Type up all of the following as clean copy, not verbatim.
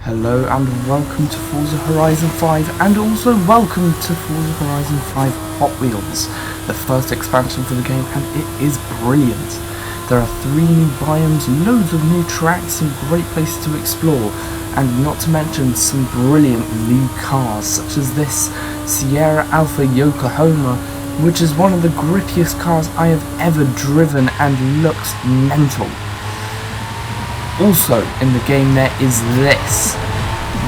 Hello and welcome to Forza Horizon 5, and also welcome to Forza Horizon 5 Hot Wheels, the first expansion for the game, and it is brilliant. There are 3 new biomes, loads of new tracks, some great places to explore, and not to mention some brilliant new cars such as this Sierra Alpha Yokohama, which is one of the grippiest cars I have ever driven and looks mental. Also in the game there is this,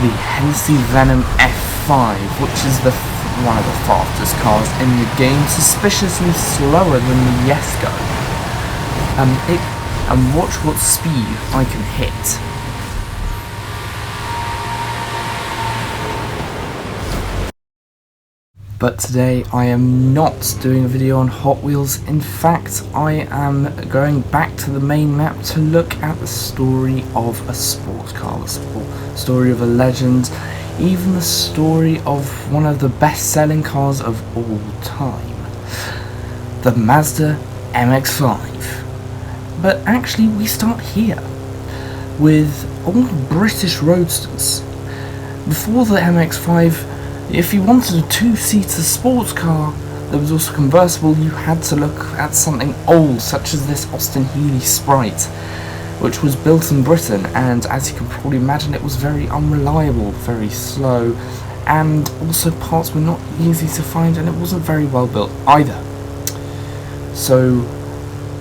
the Hennessy Venom F5, which is one of the fastest cars in the game, suspiciously slower than the Jesko. And watch what speed I can hit. But today I am not doing a video on Hot Wheels. In fact, I am going back to the main map to look at the story of a sports car, the story of a legend, even the story of one of the best-selling cars of all time, the Mazda MX5. But actually we start here, with old British roadsters. Before the MX5, if you wanted a 2-seater sports car that was also convertible, you had to look at something old, such as this Austin Healey Sprite, which was built in Britain, and as you can probably imagine, it was very unreliable, very slow, and also parts were not easy to find, and it wasn't very well built either. So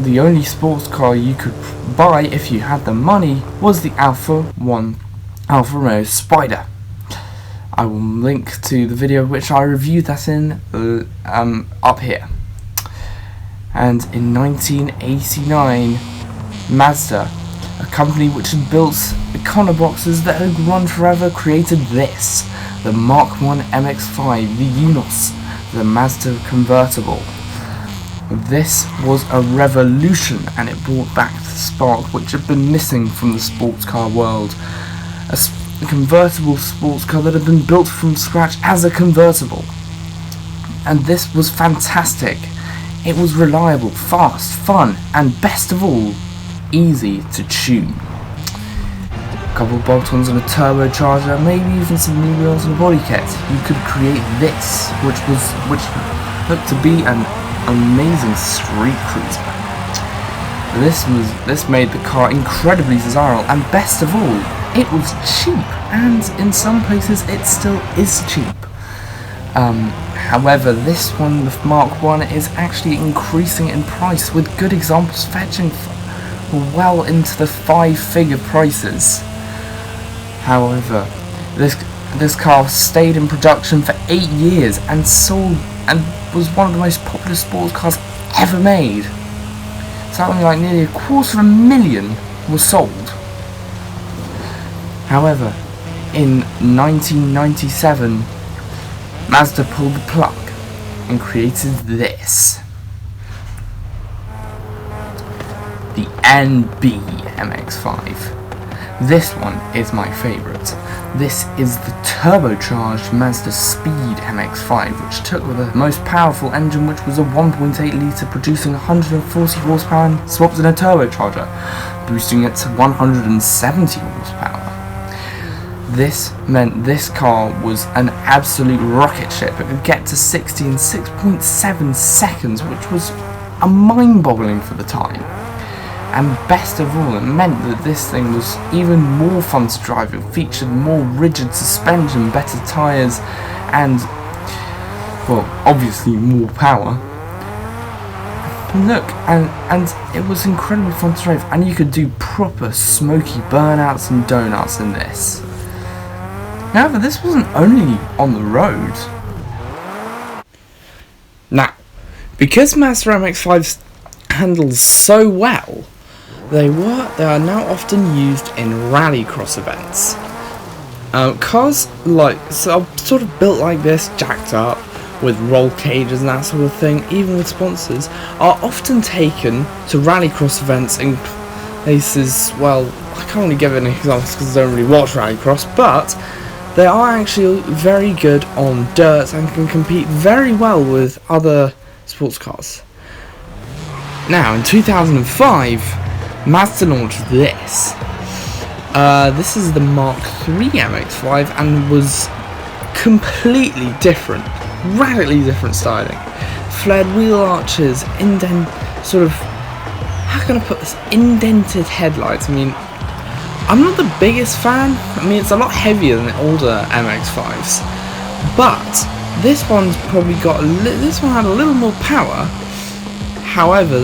the only sports car you could buy if you had the money was the Alfa Romeo Spider. I will link to the video which I reviewed that in up here. And in 1989, Mazda, a company which had built econoboxes that had run forever, created this, the Mark 1 MX5, the Unos, the Mazda convertible. This was a revolution, and it brought back the spark which had been missing from the sports car world. A convertible sports car that had been built from scratch as a convertible. And this was fantastic. It was reliable, fast, fun, and best of all, easy to tune. A couple of bolt-ons and a turbocharger, maybe even some new wheels and a body kit. You could create this, which looked to be an amazing street cruiser. This made the car incredibly desirable, and best of all, it was cheap, and in some places it still is cheap. However, this one, the Mark 1, is actually increasing in price, with good examples fetching well into the 5-figure prices. However, this car stayed in production for 8 years and sold, and was one of the most popular sports cars ever made. Something like nearly 250,000 was sold. However, in 1997, Mazda pulled the plug and created this, the NB MX5. This one is my favourite. This is the turbocharged Mazda Speed MX5, which took the most powerful engine, which was a 1.8 litre producing 140 horsepower and swapped in a turbocharger, boosting it to 170 horsepower. This meant this car was an absolute rocket ship. It could get to 60 in 6.7 seconds, which was a mind-boggling for the time. And best of all, it meant that this thing was even more fun to drive. It featured more rigid suspension, better tyres, and, well, obviously more power. Look, and it was incredibly fun to drive, and you could do proper smoky burnouts and donuts in this. However, this wasn't only on the road. Now, because Mazda MX-5 handles so well, they are now often used in rallycross events. Cars sort of built like this, jacked up, with roll cages and that sort of thing, even with sponsors, are often taken to rallycross events in places, well, I can't really give any examples because I don't really watch rallycross, but they are actually very good on dirt and can compete very well with other sports cars. Now, in 2005, Mazda launched this, This is the Mark III MX5 and was completely different, radically different styling. Flared wheel arches, how can I put this, indented headlights. I mean, I'm not the biggest fan. I mean, it's a lot heavier than the older MX5s, but this one's probably got this one had a little more power. However,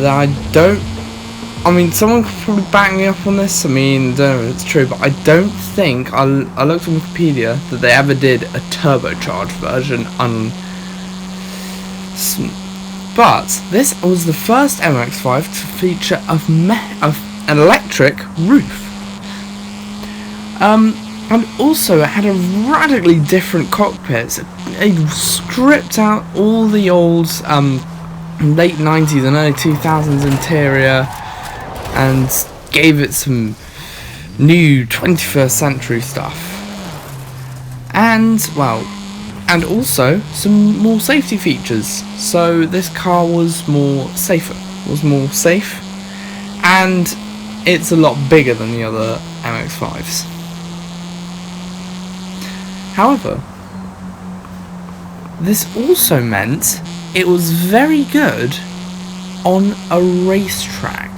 someone could probably back me up on this. I mean, I don't know if it's true, but I don't think, I looked on Wikipedia, that they ever did a turbocharged version but this was the first MX5 to feature an electric roof. And also it had a radically different cockpit. It stripped out all the old late 90s and early 2000s interior and gave it some new 21st century stuff. And also some more safety features. So this car was more safe, and it's a lot bigger than the other MX5s. However, this also meant it was very good on a racetrack.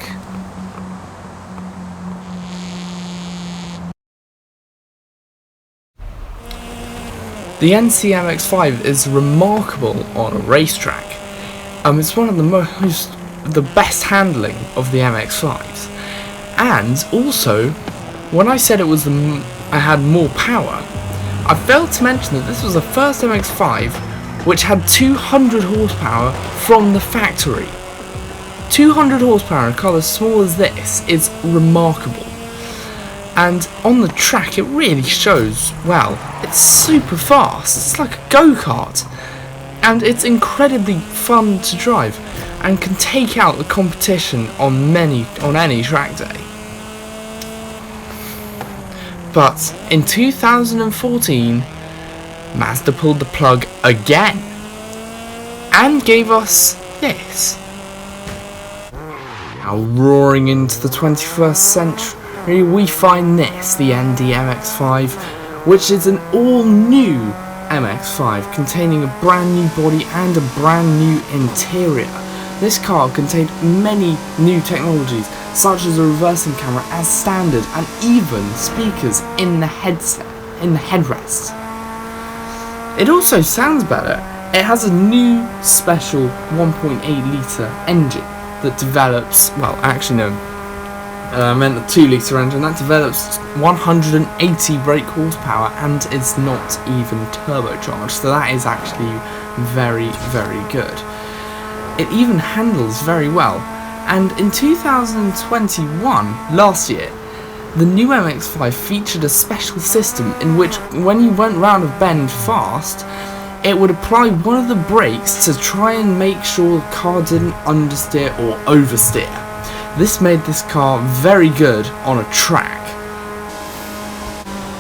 The NC MX5 is remarkable on a racetrack. It's one of the best handling of the MX5s. And also, when I said I had more power, I failed to mention that this was the first MX5 which had 200 horsepower from the factory. 200 horsepower in a car as small as this is remarkable. And on the track it really shows, it's super fast, it's like a go-kart, and it's incredibly fun to drive and can take out the competition on any track day. But in 2014, Mazda pulled the plug again and gave us this. Now roaring into the 21st century, we find this, the ND MX5, which is an all-new MX5 containing a brand new body and a brand new interior. This car contained many new technologies, such as a reversing camera as standard and even speakers in the headrest. It also sounds better. It has a new special 1.8 litre engine that develops, I meant the 2 litre engine that develops 180 brake horsepower and is not even turbocharged, so that is actually very, very good. It even handles very well, and in 2021, last year, the new MX5 featured a special system in which, when you went round a bend fast, it would apply one of the brakes to try and make sure the car didn't understeer or oversteer. This made this car very good on a track.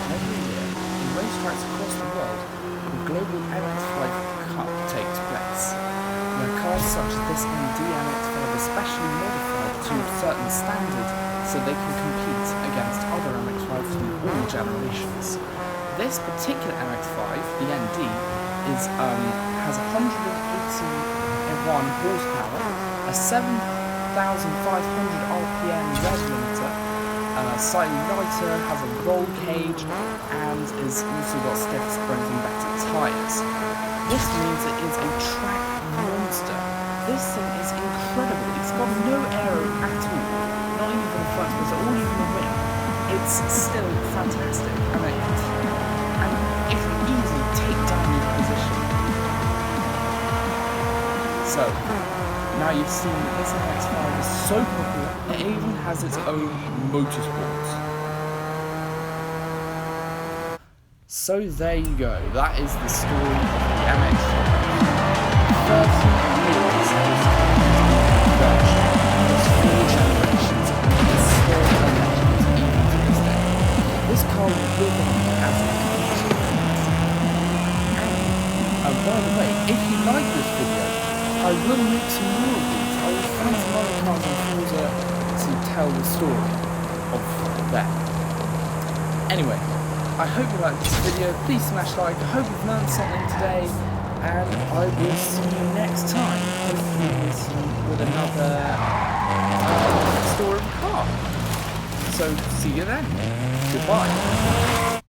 Every year, in racetracks across the world, the global MX5 Cup takes place, where cars such as this ND MX5 are specially modified to a certain standard so they can compete against other MX5s from all generations. This particular MX5, the ND, has 181 horsepower, a 7,500 RPM regulator, slightly lighter, has a roll cage, and has also got stiff springs and better tyres. This means it is a track monster. This thing is incredible. It's got no aero at all, not even a front bumper or even a wing. It's still fantastic, and it can easily take down your position. So, now you've seen that this MX5 is so popular, it even has its own motorsport. So there you go, that is the story of the MX5. 30 years post-production, 4 generations, and it's still a legend even to this day. This car will live on as a feature. And, by the way, if you like this video, I will make some more of these. I will find some other cars on Forza to tell the story of them. Anyway, I hope you liked this video. Please smash like. I hope you've learned something today, and I will see you next time. Hopefully with another story of a car. So see you then. Goodbye.